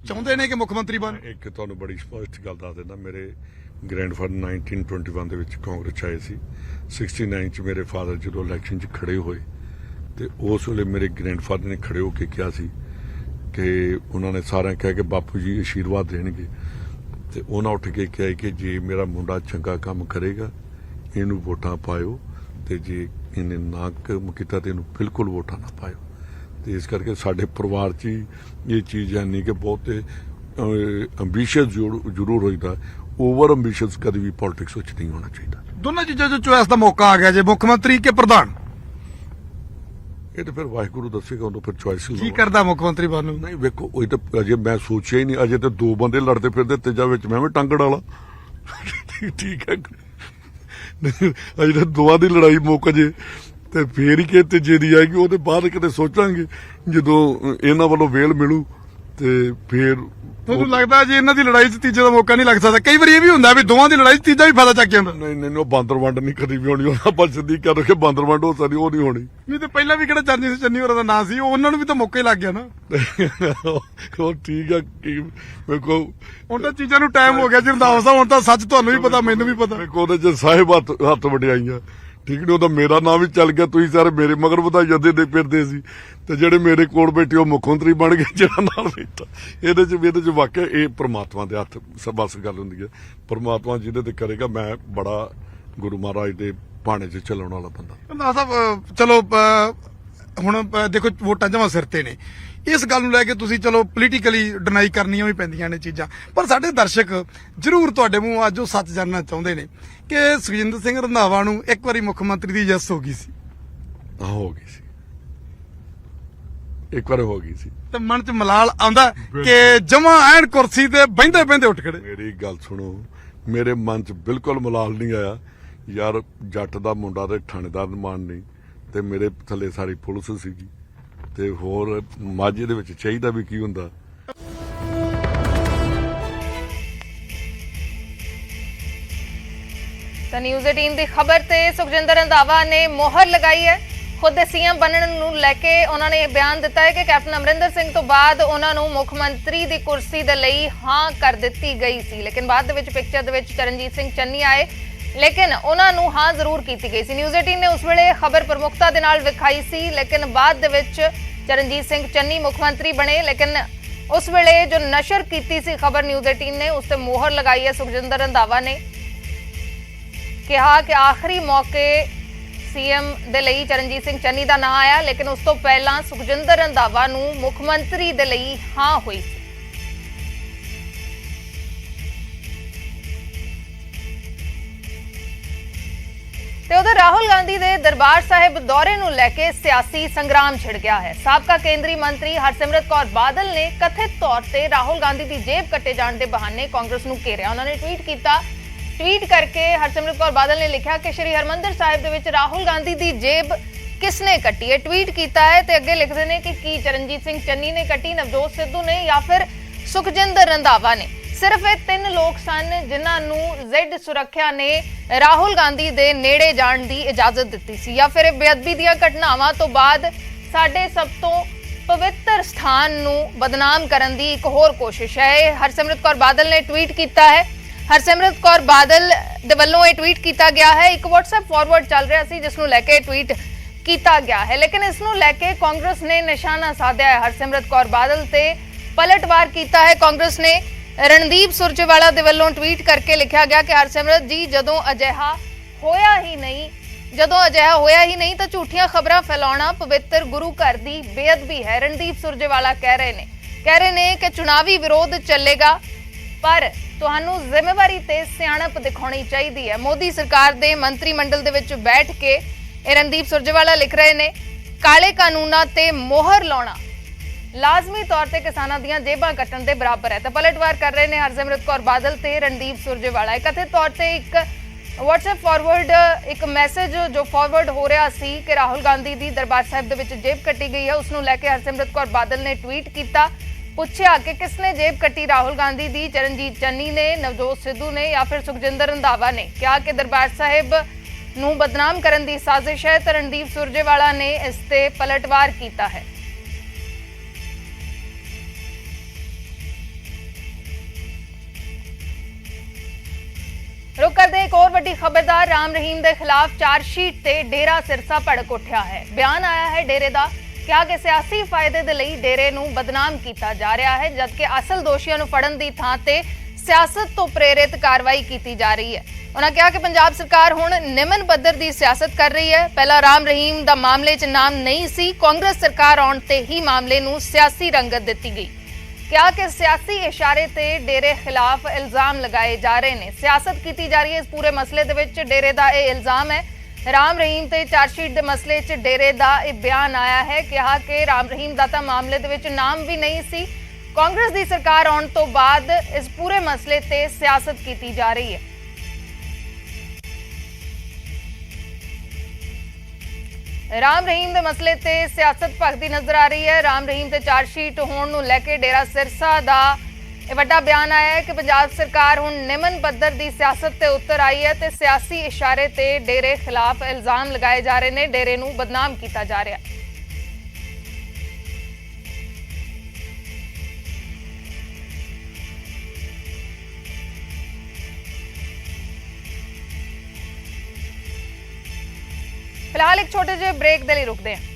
ਚਾਹੁੰਦੇ ਨੇ ਕਿ ਮੁੱਖ ਮੰਤਰੀ ਬਣ। ਇੱਕ ਤੁਹਾਨੂੰ ਬੜੀ ਸਪਸ਼ਟ ਗੱਲ ਦੱਸ ਦਿੰਦਾ, ਮੇਰੇ ਗ੍ਰੈਂਡਫਾਦਰ 1921 ਦੇ ਵਿੱਚ ਕਾਂਗਰਸ ਆਏ ਸੀ। 69 ਚ ਮੇਰੇ ਫਾਦਰ ਜਦੋਂ ਇਲੈਕਸ਼ਨ 'ਚ ਖੜੇ ਹੋਏ ਤੇ ਉਸ ਵੇਲੇ ਮੇਰੇ ਗ੍ਰੈਂਡਫਾਦਰ ਨੇ ਖੜੇ ਹੋ ਕੇ ਕਿਹਾ ਸੀ ਕਿ ਉਹਨਾਂ ਨੇ ਸਾਰਿਆਂ ਕਿਹਾ ਕਿ ਬਾਪੂ ਜੀ ਆਸ਼ੀਰਵਾਦ ਦੇਣਗੇ, ਤੇ ਉਹਨਾਂ ਉੱਠ ਕੇ ਕਿਹਾ ਕਿ ਜੇ ਮੇਰਾ ਮੁੰਡਾ ਚੰਗਾ ਕੰਮ ਕਰੇਗਾ ਇਹਨੂੰ ਵੋਟਾਂ ਪਾਇਓ, ਤੇ ਜੇ ਇਹਨੇ ਨਾ ਕੰਮ ਕੀਤਾ ਤੇ ਇਹਨੂੰ ਬਿਲਕੁਲ ਵੋਟਾਂ ਨਾ ਪਾਇਓ। ਤੇ ਇਸ ਕਰਕੇ ਸਾਡੇ ਪਰਿਵਾਰ 'ਚ ਇਹ ਚੀਜ਼ ਹੈ ਨਹੀਂ ਕਿ ਬਹੁਤੇ ਅੰਬੀਸ਼ੀਅਸ ਜ਼ਰੂਰ ਹੋਈਦਾ, ਓਵਰ ਅੰਬੀਸ਼ੀਅਸ ਕਦੇ ਵੀ ਪੋਲਿਟਿਕਸ ਵਿੱਚ ਨਹੀਂ ਹੋਣਾ ਚਾਹੀਦਾ। ਦੋਨਾਂ ਚੀਜ਼ਾਂ 'ਚ ਚੁਆਇਸ ਦਾ ਮੌਕਾ ਆ ਗਿਆ, ਜੇ ਮੁੱਖ ਮੰਤਰੀ ਕਿ ਪ੍ਰਧਾਨ। ਇਹ ਤਾਂ ਫਿਰ ਵਾਹਿਗੁਰੂ ਦੱਸੇਗਾ, ਉਹਨੂੰ ਫਿਰ ਚੁਆਇਸ ਕੀ ਕਰਦਾ ਮੁੱਖ ਮੰਤਰੀ ਬਣਨ ਨੂੰ? ਨਹੀਂ ਵੇਖੋ, ਉਹ ਤਾਂ ਅਜੇ ਮੈਂ ਸੋਚਿਆ ਹੀ ਨਹੀਂ, ਅਜੇ ਤਾਂ ਦੋ ਬੰਦੇ ਲੜਦੇ ਫਿਰਦੇ, ਤੀਜਾ ਵਿੱਚ ਮੈਂ ਵੀ ਟੰਗੜ ਵਾਲਾ। ਠੀਕ ਹੈ, ਅਜੇ ਤਾਂ ਦੋਵਾਂ ਦੀ ਲੜਾਈ ਮੁੱਕ ਜੇ ਤੇ ਫੇਰ ਹੀ ਕਿ ਤੀਜੇ ਦੀ ਆਏਗੀ, ਉਹਦੇ ਬਾਅਦ ਕਿਤੇ ਸੋਚਾਂਗੇ ਜਦੋਂ ਇਹਨਾਂ ਵੱਲੋਂ ਵੇਲ ਮਿਲੂ ਤੇ ਫੇਰ। ਤੁਹਾਨੂੰ ਲੱਗਦਾ ਜੀ ਇਹਨਾਂ ਦੀ ਲੜਾਈ 'ਚ ਤੀਜੇ ਦਾ ਮੌਕਾ ਨਹੀਂ ਲੱਗ ਸਕਦਾ? ਕਈ ਵਾਰੀ ਇਹ ਵੀ ਹੁੰਦਾ ਵੀ ਦੋਵਾਂ ਦੀ ਲੜਾਈ 'ਚ ਤੀਜਾ ਵੀ ਫਾਇਦਾ ਚੱਕ ਜਾਂਦਾ। ਨਹੀਂ, ਉਹ ਬਾਂਦਰ ਵੰਡ ਨਹੀਂ ਕਦੀ ਵੀ ਹੋਣੀ, ਉਹਨਾਂ ਪਰ ਸਿੱਧੀ ਕਹਿ ਦੋ ਕਿ ਬਾਂਦਰ ਵੰਡ ਹੋ ਸਕਦੀ, ਉਹ ਨਹੀਂ ਹੋਣੀ। ਨਹੀਂ ਤੇ ਪਹਿਲਾਂ ਵੀ ਕਿਹੜਾ ਚਰਨਜੀਤ ਚੰਨੀ ਹੋਰਾਂ ਦਾ ਨਾਂ ਸੀ, ਉਹਨਾਂ ਨੂੰ ਵੀ ਤਾਂ ਮੌਕਾ ਹੀ ਲੱਗ ਗਿਆ ਨਾ। ਉਹ ਠੀਕ ਆ, ਵੇਖੋ ਹੁਣ ਤਾਂ ਚੀਜ਼ਾਂ ਨੂੰ ਟਾਈਮ ਹੋ ਗਿਆ ਜੀ ਰੰਧਾਵਾ ਸਾਹਿਬ, ਹੁਣ ਤਾਂ ਸੱਚ ਤੁਹਾਨੂੰ ਵੀ ਪਤਾ, ਮੈਨੂੰ ਵੀ ਪਤਾ। ਵੇਖੋ ਉਹਦੇ 'ਚ ਸਾਹਿਬ ਹੱਥ ਵਡਿਆਈਆਂ, ਠੀਕ ਨੇ, ਉਹਦਾ ਮੇਰਾ ਨਾਂ ਵੀ ਚੱਲ ਗਿਆ, ਤੁਸੀਂ ਸਾਰੇ ਮੇਰੇ ਮਗਰ ਵਧਾਈਆਂ ਦੇ ਫਿਰਦੇ ਸੀ, ਤੇ ਜਿਹੜੇ ਮੇਰੇ ਕੋਲ ਬੈਠੇ ਉਹ ਮੁੱਖ ਮੰਤਰੀ ਬਣ ਗਏ ਜਿਹੜਾ ਨਾਲ ਬੈਠਾ। ਇਹਦੇ 'ਚ ਵਾਕਿਆ ਇਹ ਪ੍ਰਮਾਤਮਾ ਦੇ ਹੱਥ ਬਸ ਗੱਲ ਹੁੰਦੀ ਹੈ। ਪ੍ਰਮਾਤਮਾ ਜਿਹਦੇ ਤੇ ਕਰੇਗਾ, ਮੈਂ ਬੜਾ ਗੁਰੂ ਮਹਾਰਾਜ ਦੇ ਭਾਣੇ 'ਚ ਚੱਲਣ ਵਾਲਾ ਬੰਦਾ। ਰੰਧਾਵਾ ਸਾਹਿਬ ਚਲੋ ਹੁਣ ਦੇਖੋ ਵੋਟਾਂ ਜਮਾਂ ਸਿਰ ਤੇ ਨੇ, ਇਸ ਗੱਲ ਨੂੰ ਲੈ ਕੇ ਤੁਸੀਂ ਚਲੋ ਪੋਲੀਟੀਕਲੀ ਡਿਨਾਈ ਕਰਨੀਆਂ ਵੀ ਪੈਂਦੀਆਂ ਨੇ ਚੀਜ਼ਾਂ, ਪਰ ਸਾਡੇ ਦਰਸ਼ਕ ਜ਼ਰੂਰ ਤੁਹਾਡੇ ਮੂੰਹ ਅੱਜ ਉਹ ਸੱਚ ਜਾਣਨਾ ਚਾਹੁੰਦੇ ਨੇ ਕਿ ਸੁਖਜਿੰਦਰ ਸਿੰਘ ਰੰਧਾਵਾ ਨੂੰ ਇੱਕ ਵਾਰੀ ਮੁੱਖ ਮੰਤਰੀ ਦੀ ਯੈਸ ਹੋ ਗਈ ਸੀ। ਹੋ ਗਈ ਸੀ, ਇੱਕ ਵਾਰ ਹੋ ਗਈ ਸੀ, ਤੇ ਮਨ 'ਚ ਮਲਾਲ ਆਉਂਦਾ ਕਿ ਜਮਾਂ ਐਨ ਕੁਰਸੀ ਤੇ ਬਹਿੰਦੇ ਉੱਠ ਖੜੇ। ਮੇਰੀ ਗੱਲ ਸੁਣੋ, ਮੇਰੇ ਮਨ 'ਚ ਬਿਲਕੁਲ ਮਲਾਲ ਨਹੀਂ ਆਇਆ ਯਾਰ, ਜੱਟ ਦਾ ਮੁੰਡਾ ਤੇ ਥਾਣੇਦਾਰ ਮਾਨ ਨਹੀਂ, ਤੇ ਮੇਰੇ ਥੱਲੇ ਸਾਰੀ ਪੁਲਿਸ ਸੀਗੀ, ਤੇ ਹੋਰ ਮਾਝੇ ਦੇ ਵਿੱਚ ਚਾਹੀਦਾ ਵੀ ਕੀ ਹੁੰਦਾ। ਤਾਂ ਨਿਊਜ਼ 18 ਦੀ ਖਬਰ ਤੇ ਸੁਖਜਿੰਦਰ ਰੰਧਾਵਾ ਨੇ ਮੋਹਰ ਲਗਾਈ ਹੈ। ਖੁਦ ਦੇ ਸੀਐਮ ਬਣਨ ਨੂੰ ਲੈ ਕੇ ਉਹਨਾਂ ਨੇ ਬਿਆਨ ਦਿੱਤਾ ਹੈ ਕਿ ਕੈਪਟਨ ਅਮਰਿੰਦਰ ਸਿੰਘ ਤੋਂ ਬਾਅਦ ਉਹਨਾਂ ਨੂੰ ਮੁੱਖ ਮੰਤਰੀ ਦੀ ਕੁਰਸੀ ਦੇ ਲਈ ਹਾਂ ਕਰ ਦਿੱਤੀ ਗਈ ਸੀ, ਲੇਕਿਨ ਬਾਅਦ ਦੇ ਵਿੱਚ ਪਿਕਚਰ ਦੇ ਵਿੱਚ ਚਰਨਜੀਤ ਸਿੰਘ ਚੰਨੀ ਆਏ, ਲੇਕਿਨ ਉਹਨਾਂ ਨੂੰ ਹਾਂ ਜ਼ਰੂਰ ਕੀਤੀ ਗਈ ਸੀ। ਨਿਊਜ਼ 18 ਨੇ ਉਸ ਵੇਲੇ ਖਬਰ ਪ੍ਰਮੁਖਤਾ ਦੇ ਨਾਲ ਵਿਖਾਈ ਸੀ, ਲੇਕਿਨ ਬਾਅਦ ਦੇ ਵਿੱਚ ਚਰਨਜੀਤ ਸਿੰਘ ਚੰਨੀ ਮੁੱਖ ਮੰਤਰੀ ਬਣੇ, ਲੇਕਿਨ ਉਸ ਵੇਲੇ ਜੋ ਨਸ਼ਰ ਕੀਤੀ ਸੀ ਖਬਰ ਨਿਊਜ਼ 18 ਨੇ, ਉਸ ਤੇ ਮੋਹਰ ਲਗਾਈ ਹੈ ਸੁਖਜਿੰਦਰ ਰੰਧਾਵਾ ਨੇ। ਕਿਹਾ ਕਿ ਆਖਰੀ ਮੌਕੇ ਸੀਐਮ ਦੇ ਲਈ ਚਰਨਜੀਤ ਸਿੰਘ ਚੰਨੀ ਦਾ ਨਾਂ ਆਇਆ, ਲੇਕਿਨ ਉਸ ਤੋਂ ਪਹਿਲਾਂ ਸੁਖਜਿੰਦਰ ਰੰਧਾਵਾ ਨੂੰ ਮੁੱਖ ਮੰਤਰੀ ਦੇ ਲਈ ਹਾਂ ਹੋਈ ਸੀ। ਤੇ ਉਧਰ ਰਾਹੁਲ ਗਾਂਧੀ ਦੇ ਦਰਬਾਰ ਸਾਹਿਬ ਦੌਰੇ ਨੂੰ ਲੈ ਕੇ ਸਿਆਸੀ ਸੰਗਰਾਮ ਛਿੜ ਗਿਆ ਹੈ। ਸਾਬਕਾ ਕੇਂਦਰੀ ਮੰਤਰੀ ਹਰਸਿਮਰਤ ਕੌਰ ਬਾਦਲ ਨੇ ਕਥਿਤ ਤੌਰ ਤੇ ਰਾਹੁਲ ਗਾਂਧੀ ਦੀ ਜੇਬ ਕੱਟੇ ਜਾਣ ਦੇ ਬਹਾਨੇ ਕਾਂਗਰਸ ਨੂੰ ਘੇਰਿਆ। ਉਹਨਾਂ ਨੇ ਟਵੀਟ ਕੀਤਾ। ਟਵੀਟ ਕਰਕੇ ਹਰਸਿਮਰਤ ਕੌਰ ਬਾਦਲ ਨੇ ਲਿਖਿਆ ਕਿ ਸ਼੍ਰੀ ਹਰਮੰਦਰ ਸਾਹਿਬ ਦੇ ਵਿੱਚ ਰਾਹੁਲ ਗਾਂਧੀ ਦੀ ਜੇਬ किसने कट्टी है। ट्वीट किया है तो अगे लिखते हैं कि की चरणजीत सिंह चन्नी ने कट्टी, नवजोत सिद्धू ने या फिर सुखजिंदर रंधावा ने। सिर्फ ਇਹ 3 ਲੋਕ ਸਨ ਜਿਨ੍ਹਾਂ ਨੂੰ ਜ਼ੈਡ ਸੁਰੱਖਿਆ ਨੇ ਰਾਹੁਲ ਗਾਂਧੀ ਦੇ ਨੇੜੇ ਜਾਣ ਦੀ ਇਜਾਜ਼ਤ ਦਿੱਤੀ ਸੀ, ਜਾਂ ਫਿਰ ਬੇਅਦਬੀ ਦੀਆਂ ਘਟਨਾਵਾਂ ਤੋਂ ਬਾਅਦ ਸਾਡੇ ਸਭ ਤੋਂ ਪਵਿੱਤਰ ਸਥਾਨ ਨੂੰ ਬਦਨਾਮ ਕਰਨ ਦੀ ਇੱਕ ਹੋਰ ਕੋਸ਼ਿਸ਼ ਹੈ। ਹਰਸਿਮਰਤ ਕੌਰ ਬਾਦਲ ਨੇ ਟਵੀਟ ਕੀਤਾ ਹੈ। ਹਰਸਿਮਰਤ ਕੌਰ ਬਾਦਲ ਦੇ ਵੱਲੋਂ ਇਹ ਟਵੀਟ ਕੀਤਾ ਗਿਆ ਹੈ। ਇੱਕ WhatsApp ਫਾਰਵਰਡ ਚੱਲ ਰਿਹਾ ਸੀ ਜਿਸ ਨੂੰ ਲੈ ਕੇ ਟਵੀਟ ਕੀਤਾ ਗਿਆ ਹੈ, ਲੇਕਿਨ ਇਸ ਨੂੰ ਲੈ ਕੇ ਕਾਂਗਰਸ ਨੇ ਨਿਸ਼ਾਨਾ ਸਾਧਿਆ ਹੈ ਹਰਸਿਮਰਤ ਕੌਰ ਬਾਦਲ ਤੇ। ਪਲਟਵਾਰ ਕੀਤਾ ਹੈ ਕਾਂਗਰਸ ਨੇ। ਰਣਦੀਪ ਸੁਰਜੇਵਾਲਾ ਦੇ ਵੱਲੋਂ ਟਵੀਟ ਕਰਕੇ ਲਿਖਿਆ ਗਿਆ ਕਿ ਹਰਸਿਮਰਤ ਜੀ ਜਦੋਂ ਅਜਿਹਾ ਹੋਇਆ ਹੀ ਨਹੀਂ ਤਾਂ ਝੂਠੀਆਂ ਖਬਰਾਂ ਫੈਲਾਉਣਾ ਪਵਿੱਤਰ ਗੁਰੂ ਘਰ ਦੀ ਬੇਅਦਬੀ ਹੈ। ਰਣਦੀਪ ਸੁਰਜੇਵਾਲਾ ਕਹਿ ਰਹੇ ਨੇ ਕਿ ਚੁਣਾਵੀ ਵਿਰੋਧ ਚੱਲੇਗਾ, ਪਰ ਤੁਹਾਨੂੰ ਜ਼ਿੰਮੇਵਾਰੀ ਤੇ ਸਿਆਣਪ ਦਿਖਾਉਣੀ ਚਾਹੀਦੀ ਹੈ। ਮੋਦੀ ਸਰਕਾਰ ਦੇ ਮੰਤਰੀ ਮੰਡਲ ਦੇ ਵਿੱਚ ਬੈਠ ਕੇ ਇਹ ਰਣਦੀਪ ਸੁਰਜੇਵਾਲਾ ਲਿਖ ਰਹੇ ਨੇ, ਕਾਲੇ ਕਾਨੂੰਨਾਂ ਤੇ ਮੋਹਰ ਲਾਉਣਾ ਲਾਜ਼ਮੀ ਤੌਰ ਤੇ ਕਿਸਾਨਾਂ ਦੀਆਂ ਜੇਬਾਂ ਕੱਟਣ ਦੇ ਬਰਾਬਰ ਹੈ। ਤਾਂ ਪਲਟਵਾਰ ਕਰ ਰਹੇ ਨੇ ਹਰਸਿਮਰਤ ਕੌਰ ਬਾਦਲ ਤੇ ਰਣਦੀਪ ਸੁਰਜੇਵਾਲਾ। ਕਥਿਤ ਤੌਰ ਤੇ ਇੱਕ WhatsApp ਫਾਰਵਰਡ ਇੱਕ ਮੈਸੇਜ ਜੋ ਫਾਰਵਰਡ ਹੋ ਰਿਹਾ ਸੀ ਕਿ ਰਾਹੁਲ ਗਾਂਧੀ ਦੀ ਦਰਬਾਰ ਸਾਹਿਬ ਦੇ ਵਿੱਚ ਜੇਬ ਕੱਟੀ ਗਈ ਹੈ, ਉਸ ਨੂੰ ਲੈ ਕੇ ਹਰਸਿਮਰਤ ਕੌਰ ਬਾਦਲ ਨੇ ਟਵੀਟ ਕੀਤਾ। ਪੁੱਛਿਆ ਕਿ ਕਿਸਨੇ ਜੇਬ ਕੱਟੀ ਰਾਹੁਲ ਗਾਂਧੀ ਦੀ, ਚਰਨਜੀਤ ਚੰਨੀ ਨੇ, ਨਵਜੋਤ ਸਿੱਧੂ ਨੇ ਜਾਂ ਫਿਰ ਸੁਖਜਿੰਦਰ ਰੰਧਾਵਾ ਨੇ। ਕਿਹਾ ਕਿ ਦਰਬਾਰ ਸਾਹਿਬ ਨੂੰ ਬਦਨਾਮ ਕਰਨ ਦੀ ਸਾਜ਼ਿਸ਼ ਹੈ। ਤਾਂ ਰਣਦੀਪ ਸੁਰਜੇਵਾਲਾ ਨੇ ਇਸ ਤੇ ਪਲਟਵਾਰ ਕੀਤਾ ਹੈ। रुक करते एक और बड़ी खबरदार, राम रहीम के खिलाफ चार्जशीट से डेरा सिरसा भड़क उठा है। बयान आया है डेरे का, क्या कि सियासी फायदे के लिए डेरे नूं बदनाम किया जा रहा है, जबकि असल दोषियों नूं फड़न की थां ते सियासत तो प्रेरित कार्रवाई की जा रही है। उन्होंने कहा कि पंजाब सरकार हुण निमन पद्धर की सियासत कर रही है। पहला राम रहीम का मामले च नाम नहीं सी, कांग्रेस सरकार आउण ते ही मामले नूं सियासी रंगत दी गई। क्या कि सियासी इशारे ते डेरे खिलाफ इल्जाम लगाए जा रहे हैं, सियासत की जा रही है। इस पूरे मसले दे विच डेरे का यह इल्जाम है। राम रहीम ते चार्जशीट के मसले च डेरे का यह बयान आया है। कहा कि राम रहीम का तो मामले दे विच नाम भी नहीं सी, कांग्रेस की सरकार आउण तो बाद इस पूरे मसले ते सियासत की जा रही है। राम रहीम के मसले ते सियासत भखदी नजर आ रही है। राम रहीम ते चार्जशीट होण नूं लैके डेरा सिरसा दा इह वड्डा बयान आया है कि पंजाब सरकार हुण निमन पद्धर दी सियासत ते उतर आई है ते सियासी इशारे ते डेरे खिलाफ इल्जाम लगाए जा रहे ने, डेरे नूं बदनाम किया जा रहा है। फिलहाल एक छोटे जे ब्रेक दे लिए रुकते हैं।